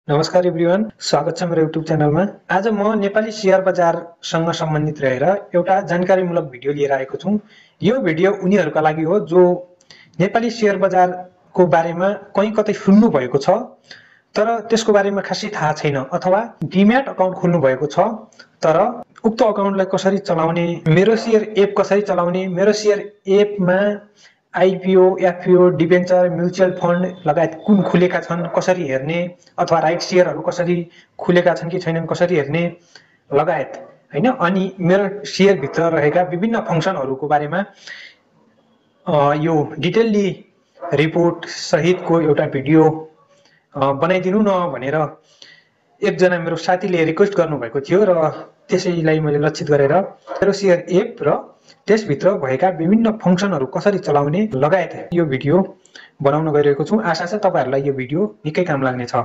नमस्कार एभ्रिवान, स्वागत छ मेरो युट्युब च्यानलमा। आज म नेपाली शेयर बजारसँग सम्बन्धित रहेर एउटा जानकारीमूलक भिडियो लिएर आएको छु। यो भिडियो उनीहरूका लागि हो जो नेपाली शेयर बजारको बारेमा कहीँ कतै सुन्नु भएको छ तर त्यसको बारेमा खासै थाहा छैन, अथवा डिम्याट अकाउन्ट खोल्नु भएको छ तर उक्त अकाउन्टलाई कसरी चलाउने, मेरो शेयर एप कसरी चलाउने, मेरो शेयर एपमा IPO, FPO, debenture, mutual fund लगायत कुन खुलेका छन् कसरी हेर्ने, अथवा राइट शेयरहरू कसरी खुलेका छन् कि छैनन् कसरी हेर्ने लगायत हैन। अनि मेरो शेयर भित्र रहेका विभिन्न फंक्सनहरूको बारेमा यो डिटेलली रिपोर्ट सहितको एउटा भिडियो बनाइदिनु न भनेर एकजना मेरो साथीले रिक्वेस्ट गर्नुभएको थियो र त्यसैलाई मैले लक्षित गरेर मेरो शेयर एप र त्यसभित्र भएका विभिन्न फंक्सनहरू कसरी चलाउने लगायत यो भिडियो बनाउन गइरहेको छु। आशा छ तपाईहरुलाई यो भिडियो निकै काम लाग्ने छ।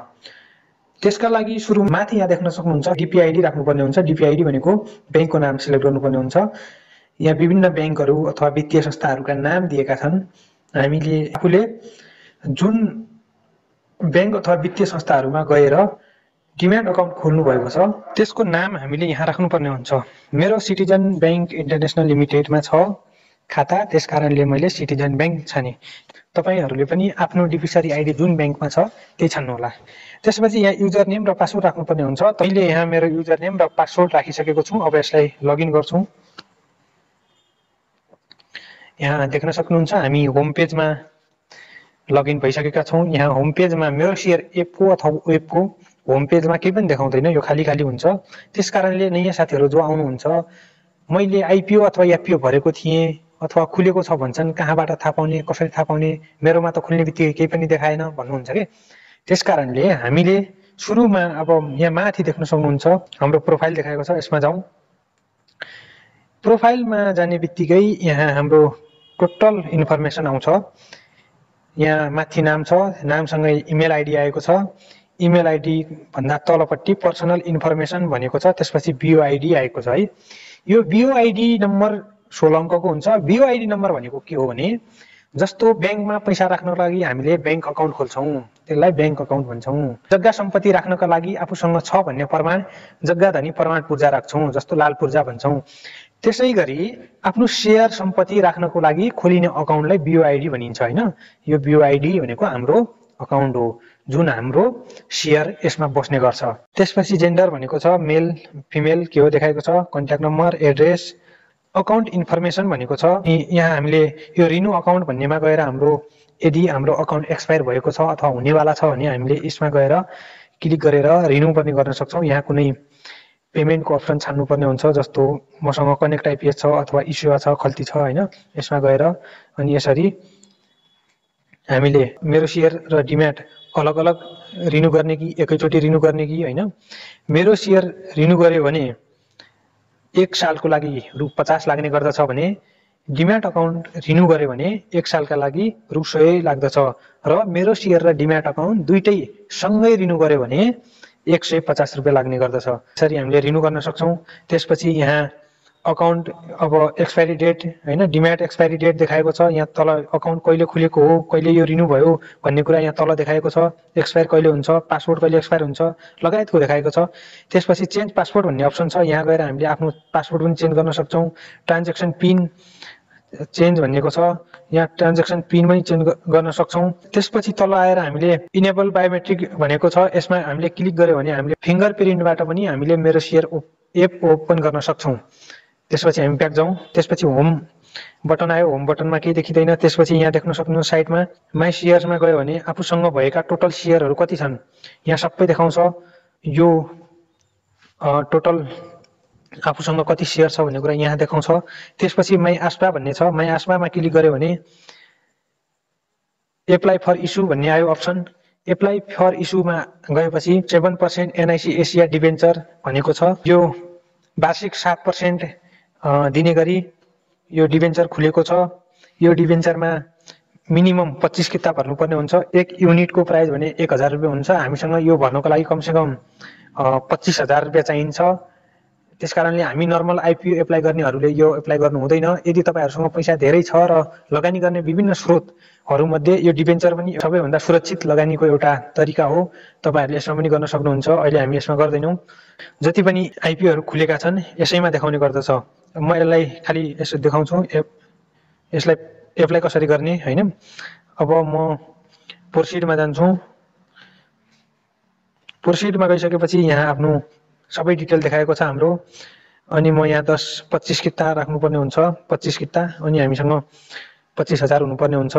त्यसका लागि सुरु माथि यहाँ देख्न सक्नुहुन्छ डिपिआइडी राख्नुपर्ने हुन्छ। डिपिआइडी भनेको बैंकको नाम सिलेक्ट गर्नुपर्ने हुन्छ। यहाँ विभिन्न बैंकहरू अथवा वित्तीय संस्थाहरूका नाम दिएका छन्। हामीले आफूले जुन बैंक अथवा वित्तीय संस्थाहरूमा गएर डिम्याट अकाउन्ट खोल्नु भएको छ त्यसको नाम हामीले यहाँ राख्नुपर्ने हुन्छ। मेरो सिटिजन बैंक इन्टरनेशनल लिमिटेडमा छ खाता, त्यसकारणले मैले सिटिजन बैंक छाने। तपाईहरुले पनि आफ्नो डिफिसरी आइडी जुन बैंकमा छ त्यही छान्नु होला। त्यसपछि यहाँ युजर नेम र पासवर्ड राख्नुपर्ने हुन्छ। मैले यहाँ मेरो युजर नेम र पासवर्ड राखिसकेको छु। अब यसलाई लगइन गर्छु। यहाँ देख्न सक्नुहुन्छ हामी होम पेजमा लगइन भइसकेका छौं। यहाँ होम पेजमा मेरो शेयर एपको अथवा वेबको होम पेजमा केही पनि देखाउँदैन, यो खाली खाली हुन्छ। त्यसकारणले नयाँ साथीहरु जो आउनुहुन्छ, मैले आइपिओ अथवा एफपिओ भरेको थिएँ अथवा खुलेको छ भन्छन्, कहाँबाट थाहा पाउने, कसरी थाहा पाउने, मेरोमा त खुल्ने बित्तिकै केही पनि देखाएन भन्नुहुन्छ के। त्यसकारणले हामीले सुरुमा अब यहाँ माथि देख्न सक्नुहुन्छ हाम्रो प्रोफाइल देखाएको छ, यसमा जाउँ। प्रोफाइलमा जाने बित्तिकै यहाँ हाम्रो टोटल इन्फर्मेसन आउँछ। यहाँ माथि नाम छ, नामसँगै इमेल आइडी आएको छ। इमेल आइडी भन्दा तलपट्टि पर्सनल इन्फर्मेसन भनेको छ, त्यसपछि बिओ आइडी आएको छ है। यो बिओ आइडी नम्बर 16 अङ्कको हुन्छ। बिओ आइडी नम्बर भनेको के हो भने जस्तो बैंकमा पैसा राख्नको लागि हामीले बैंक अकाउन्ट खोल्छौं, त्यसलाई बैंक अकाउन्ट भन्छौं। जग्गा सम्पत्ति राख्नका लागि आफूसँग छ भन्ने प्रमाण, जग्गा धनी प्रमाण पूर्जा राख्छौं, जस्तो लाल पूर्जा भन्छौं। त्यसैगरी आफ्नो शेयर सम्पत्ति राख्नको लागि खोलिने अकाउन्टलाई बिओ आइडी भनिन्छ हैन। यो बिओ आइडी भनेको हाम्रो अकाउन्ट हो जुन हाम्रो शेयर यसमा बस्ने गर्छ। त्यसपछि जेन्डर भनेको छ मेल फिमेल के हो देखाएको छ, contact number, address, account information भनेको छ। यहाँ हामीले यो रिन्यू अकाउन्ट भन्नेमा गएर हाम्रो यदि हाम्रो अकाउन्ट एक्सपायर भएको छ अथवा हुनेवाला छ भने हामीले यसमा गएर क्लिक गरेर रिन्यू पनि गर्न सक्छौं। यहाँ कुनै पेमेन्टको अप्सन छान्नुपर्ने हुन्छ, जस्तो मसँग कनेक्ट आइपिएस छ अथवा इस्युवा छ, खल्ती छ हैन। यसमा गएर अनि यसरी हामीले मेरो शेयर र डिम्याट अलग अलग रिन्यू गर्ने कि एकैचोटी रिन्यू गर्ने कि हैन। मेरो शेयर रिन्यू गर्यो भने 1 सालको लागि रु 50 लाग्ने गर्दछ भने डिम्याट अकाउन्ट रिन्यू गर्यो भने 1 सालका लागि रु 100 लाग्दछ। र मेरो शेयर र डिम्याट अकाउन्ट दुईटै सँगै रिन्यू गर्यो भने 150 रुपैयाँ लाग्ने गर्दछ। यसरी हामीले रिन्यू गर्न सक्छौं। त्यसपछि यहाँ अकाउन्ट अब एक्सपायरी डेट हैन, डिम्याट एक्सपायरी डेट देखाएको छ। यहाँ तल अकाउन्ट कहिले खुलेको हो, कहिले यो रिन्यू भयो भन्ने कुरा यहाँ तल देखाएको छ। एक्सपायर कहिले हुन्छ, पासवर्ड कहिले एक्सपायर हुन्छ लगायतको देखाएको छ। त्यसपछि चेन्ज पासवर्ड भन्ने अप्सन छ। यहाँ गएर हामीले आफ्नो पासवर्ड पनि चेन्ज गर्न सक्छौं। ट्रान्ज्याक्सन पिन चेन्ज भनेको छ, यहाँ ट्रान्ज्याक्सन पिन पनि चेन्ज गर्न सक्छौं। त्यसपछि तल आएर हामीले इनेबल बायोमेट्रिक भनेको छ, यसमा हामीले क्लिक गर्यो भने हामीले फिंगरप्रिन्टबाट पनि हामीले मेरो शेयर एप ओपन गर्न सक्छौं। त्यसपछि हामी ब्याक जाउँ। त्यसपछि होम बटन आयो, होम बटनमा केही देखिदैन। त्यसपछि यहाँ देख्न सक्नुहुन्छ साइडमा माई शेयर्समा गयो भने आफूसँग भएका टोटल शेयरहरू कति छन् यहाँ सबै देखाउँछ। यो टोटल आफूसँग कति शेयर छ भन्ने कुरा यहाँ देखाउँछ। त्यसपछि माई आस्पा भन्ने छ, माई आस्पामा क्लिक गर्यो भने एप्लाई फर इस्यु भन्ने आयो अप्सन। एप्लाई फर इस्युमा गएपछि 7% एनआइसी एसिया डिबेन्चर भनेको छ। यो वार्षिक 7% दिने गरी यो डिबेन्चर खुलेको छ। यो डिबेन्चरमा मिनिमम 25 किताब भर्नुपर्ने हुन्छ। एक युनिटको प्राइस भने 1000 रुपैयाँ हुन्छ। हामीसँग यो भर्नको लागि कमसेकम 25,000 रुपैयाँ चाहिन्छ। त्यसकारणले हामी नर्मल आइपिओ एप्लाई गर्नेहरूले यो एप्लाई गर्नु हुँदैन। यदि तपाईहरुसँग पैसा धेरै छ र लगानी गर्ने विभिन्न स्रोतहरूमध्ये यो डिबेन्चर पनि सबैभन्दा सुरक्षित लगानीको एउटा तरिका हो। तपाईहरुले यसमा पनि गर्न सक्नुहुन्छ। अहिले हामी यसमा गर्दैनौं। जति पनि आइपिओहरू खुलेका छन् यसैमा देखाउने गर्दछ। म यसलाई खाली यसो देखाउँछु यसलाई एप्लाई कसरी गर्ने हैन। अब म प्रोसिडमा जान्छु। प्रोसिडमा गइसकेपछि यहाँ आफ्नो सबै डिटेल देखाएको छ हाम्रो। अनि म यहाँ 10-25 किता राख्नुपर्ने हुन्छ 25 किता। अनि हामीसँग 25,000 हुनुपर्ने हुन्छ।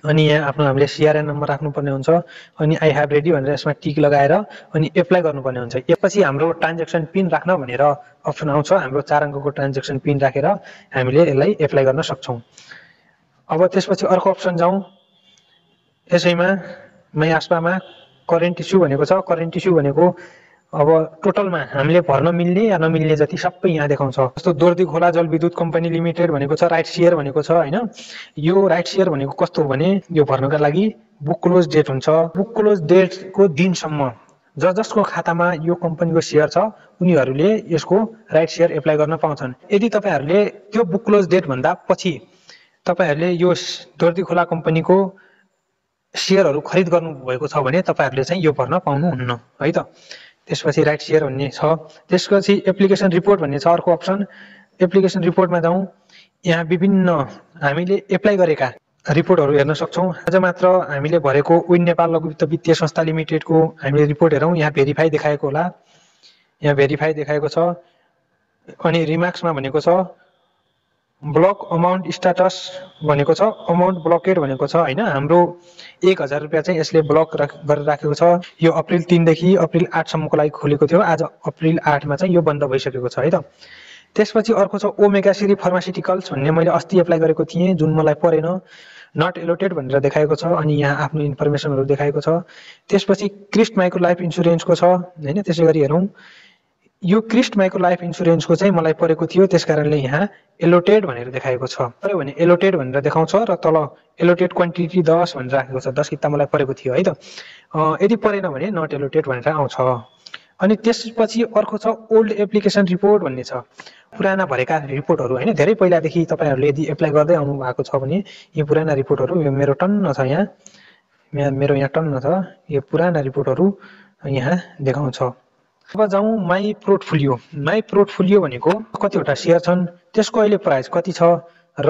अनि यहाँ आफ्नो हामीले सीआरएन नम्बर राख्नुपर्ने हुन्छ। अनि आई हेभ रेडी भनेर यसमा टिक लगाएर अनि एप्लाई गर्नुपर्ने हुन्छ। यसपछि हाम्रो ट्रान्ज्याक्सन पिन राख्न भनेर अप्सन आउँछ। हाम्रो 4 अङ्कको ट्रान्ज्याक्सन पिन राखेर हामीले यसलाई एप्लाई गर्न सक्छौं। अब त्यसपछि अर्को अप्सन जाउँ। यसैमा माइ आस्पामा करेन्ट इस्यु भनेको छ। करेन्ट इस्यु भनेको अब टोटलमा हामीले भर्न मिल्ने या नमिल्ने जति सबै यहाँ देखाउँछ। जस्तो दोर्दी खोला जलविद्युत कम्पनी लिमिटेड भनेको छ, राइट शेयर भनेको छ हैन। यो राइट शेयर भनेको कस्तो हो भने यो भर्नका लागि बुक क्लोज डेट हुन्छ। बुक क्लोज डेटको दिनसम्म जसको खातामा यो कम्पनीको शेयर छ उनीहरूले यसको राइट शेयर एप्लाई गर्न पाउँछन्। यदि तपाईहरुले त्यो बुक क्लोज डेट भन्दा पछि तपाईहरुले यो दोर्दी खोला कम्पनीको शेयरहरू खरिद गर्नु भएको छ भने तपाईहरुले चाहिँ यो भर्न पाउनुहुन्न है त। त्यसपछि राइट शेयर भन्ने छ। त्यसपछि एप्लिकेसन रिपोर्ट भन्ने छ अर्को अप्सन। एप्लिकेसन रिपोर्टमा जाउँ। यहाँ विभिन्न हामीले एप्लाई गरेका रिपोर्टहरू हेर्न सक्छौं। आज मात्र हामीले भरेको विन नेपाल लघु वित्तीय संस्था लिमिटेडको हामीले रिपोर्ट हेरौँ। यहाँ भेरिफाई देखाएको होला। यहाँ भेरिफाई देखाएको छ। अनि रिमार्क्समा भनेको छ ब्लक अमाउन्ट स्ट्याटस भनेको छ। अमाउन्ट ब्लकेड भनेको छ हैन। हाम्रो 1000 रुपैयाँ चाहिँ यसले ब्लक गरेर राखेको छ। यो अप्रिल 3 देखि अप्रिल 8 सम्मको लागि खोलेको थियो। आज अप्रिल 8 मा चाहिँ यो बन्द भइसकेको छ है त। त्यसपछि अर्को छ ओमेगा श्री फार्मास्युटिकल्स भन्ने मैले अस्ति एप्लाई गरेको थिएँ जुन मलाई परेन। नट एलोटेड भनेर देखाएको छ। अनि यहाँ आफ्नो इन्फर्मेसनहरू देखाएको छ। त्यसपछि क्रिस्ट माइक्रो लाइफ इन्स्योरेन्सको छ हैन। त्यसै गरी हेरौँ। यो क्रिस्ट माइक्रो लाइफ इन्स्योरेन्सको चाहिँ मलाई परेको थियो त्यसकारणले यहाँ एलोटेड भनेर देखाएको छ। पर्यो भने एलोटेड भनेर देखाउँछ र तल एलोटेड क्वान्टिटी 10 भनेर राखेको छ। 10 किता मलाई परेको थियो है त। यदि परेन भने नट एलोटेड भनेर आउँछ। अनि त्यसपछि अर्को छ ओल्ड एप्लिकेसन रिपोर्ट भन्ने छ। पुराना भरेका रिपोर्टहरू हैन। धेरै पहिलादेखि तपाईहरुले यदि एप्लाई गर्दै आउनु भएको छ भने यो पुराना रिपोर्टहरू यो मेरो टन्न छ। यहाँ मेरो यहाँ टन्न छ। यो पुराना रिपोर्टहरू यहाँ देखाउँछ। अब जाउँ माई पोर्टफोलियो। माई पोर्टफोलियो भनेको कतिवटा शेयर छन् त्यसको अहिले प्राइस कति छ र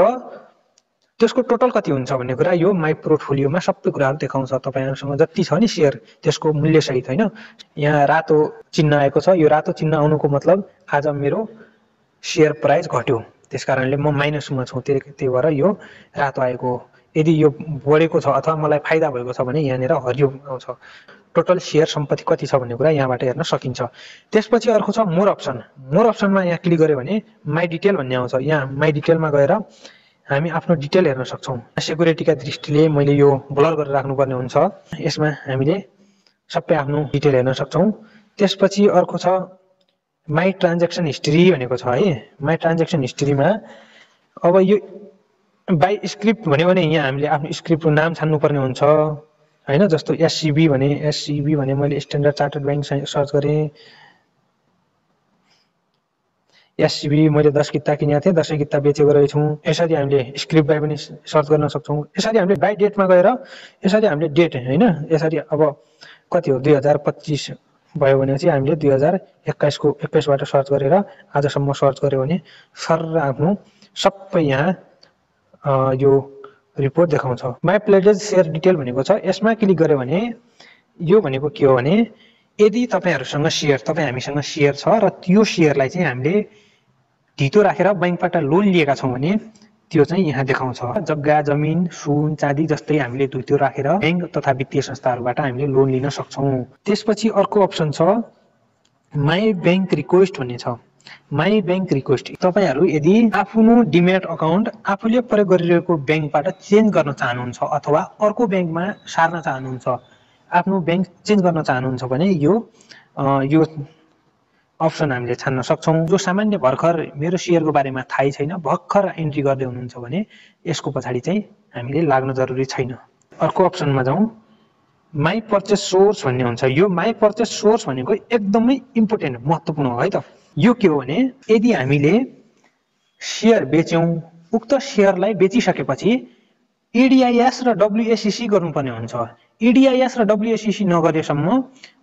त्यसको टोटल कति हुन्छ भन्ने कुरा यो माई पोर्टफोलियोमा सबै कुराहरू देखाउँछ। तपाईहरुसँग जति छ नि शेयर त्यसको मूल्य सहित हैन। यहाँ रातो चिन्ह आएको छ। यो रातो चिन्ह आउनुको मतलब आज मेरो शेयर प्राइस घट्यो त्यसकारणले म माइनसमा छु। त्यही भएर यो रातो आएको हो। यदि यो बढेको छ अथवा मलाई फाइदा भएको छ भने यहाँनेर हरियो आउँछ। टोटल शेयर सम्पत्ति कति छ भन्ने कुरा यहाँबाट हेर्न सकिन्छ। त्यसपछि अर्को छ मोर अप्सन। मोर अप्सनमा यहाँ क्लिक गर्यो भने माई डिटेल भन्ने आउँछ। यहाँ माई डिटेलमा गएर हामी आफ्नो डिटेल हेर्न सक्छौं। सेक्युरिटीका दृष्टिले मैले यो ब्लर गरेर राख्नुपर्ने हुन्छ। यसमा हामीले सबै आफ्नो डिटेल हेर्न सक्छौं। त्यसपछि अर्को छ माई ट्रान्ज्याक्सन हिस्ट्री भनेको छ है। माई ट्रान्ज्याक्सन हिस्ट्रीमा अब यो बाइ स्क्रिप्ट भन्यो भने यहाँ हामीले आफ्नो स्क्रिप्टको नाम छान्नुपर्ने हुन्छ हैन। जस्तो एससीबी भने मैले स्ट्यान्डर्ड चार्टर्ड बैंक सर्च गरेँ। एससीबी मैले 10 किता किनेको थिएँ 10 किता बेचेको रहेछु। यसरी हामीले स्क्रिप्ट बाइ पनि सर्च गर्न सक्छौं। यसरी हामीले बाइ डेटमा गएर यसरी हामीले डेट हैन। यसरी अब कति हो 2025 भयो भने चाहिँ हामीले 2021 को 21 बाट सर्च गरेर आजसम्म सर्च गर्यो भने सर आफ्नो सबै यहाँ यो रिपोर्ट देखाउँछ। माई प्लेजेज शेयर डिटेल भनेको छ। यसमा क्लिक गर्यो भने यो भनेको के हो भने यदि तपाईहरुसँग शेयर हामीसँग शेयर छ र त्यो शेयरलाई चाहिँ हामीले ढितो राखेर बैंकबाट लोन लिएका छौं भने त्यो चाहिँ यहाँ देखाउँछ। जग्गा जमिन सुन चाँदी जस्तै हामीले ढितो राखेर बैंक तथा वित्तीय संस्थाहरुबाट हामीले लोन लिन सक्छौं। त्यसपछि अर्को अप्सन छ माई बैंक रिक्वेस्ट भन्ने छ। माई बैंक रिक्वेस्ट तपाईहरु यदि आफ्नो डिमेट अकाउन्ट आफूले प्रयोग गरिरहेको बैंकबाट चेन्ज गर्न चाहनुहुन्छ अथवा अर्को बैंकमा सार्न चाहनुहुन्छ आफ्नो बैंक चेन्ज गर्न चाहनुहुन्छ भने यो अप्सन हामीले छान्न सक्छौं। जो सामान्य भर्खर मेरो शेयरको बारेमा थाहै छैन भर्खर एन्ट्री गर्दै हुनुहुन्छ भने यसको पछाडी चाहिँ हामीले लाग्न जरुरी छैन। अर्को अप्सनमा जाउँ। माई पर्चेस सोर्स भन्ने हुन्छ। यो माई पर्चेस सोर्स भनेको एकदमै इम्पोर्टेन्ट महत्त्वपूर्ण हो है त। यो के हो भने यदि हामीले शेयर बेच्यौं उक्त शेयरलाई बेचिसकेपछि EDIS र WSEC गर्नुपर्ने हुन्छ। EDIS र WSEC नगरेसम्म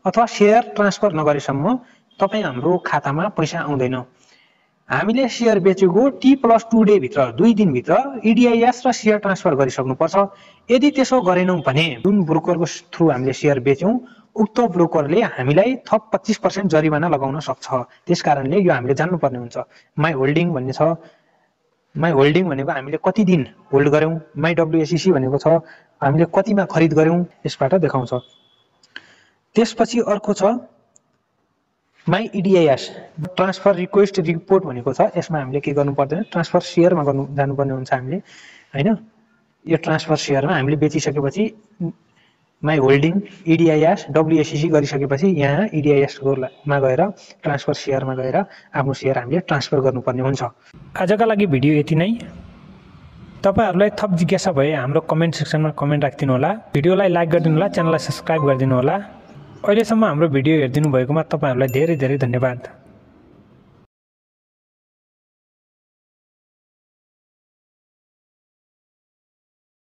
अथवा शेयर ट्रान्सफर नगरेसम्म तपाई हाम्रो खातामा पैसा आउँदैन। हामीले शेयर बेचेको T+2 डे भित्र 2 दिन भित्र EDIS र शेयर ट्रान्सफर गरिसक्नुपर्छ। यदि त्यसो गरेनौं भने जुन ब्रोकरको थ्रु हामीले शेयर बेच्यौं उक्त ब्रोकरले हामीलाई थप 25% जरिवाना लगाउन सक्छ। त्यसकारणले यो हामीले जान्नुपर्ने हुन्छ। माई होल्डिङ भन्ने छ। माई होल्डिङ भनेको हामीले कति दिन होल्ड गर्यौं, माई WSEC भनेको छ हामीले कतिमा खरिद गर्यौं, यसबाट देखाउँछ। त्यसपछि अर्को छ my EDIS transfer request report भनेको छ। यसमा हामीले के गर्नु पर्दैन, ट्रान्सफर शेयरमा जानुपर्ने हुन्छ हामीले हैन। यो ट्रान्सफर शेयरमा हामीले बेचिसकेपछि माई होल्डिङ EDIS WSEC गरिसकेपछि यहाँ EDIS मा गएर ट्रान्सफर शेयरमा गएर आफ्नो शेयर हामीले ट्रान्सफर गर्नुपर्ने हुन्छ। आजका लागि भिडियो यति नै। तपाईहरुलाई थप जिज्ञासा भए हाम्रो कमेन्ट सेक्सनमा कमेन्ट राख्दिनु होला। भिडियोलाई लाइक गरिदिनु होला, च्यानललाई सब्स्क्राइब गरिदिनु होला। अहिलेसम्म हाम्रो भिडियो हेर्दिनु भएकोमा तपाईहरुलाई धेरै धेरै धन्यवाद।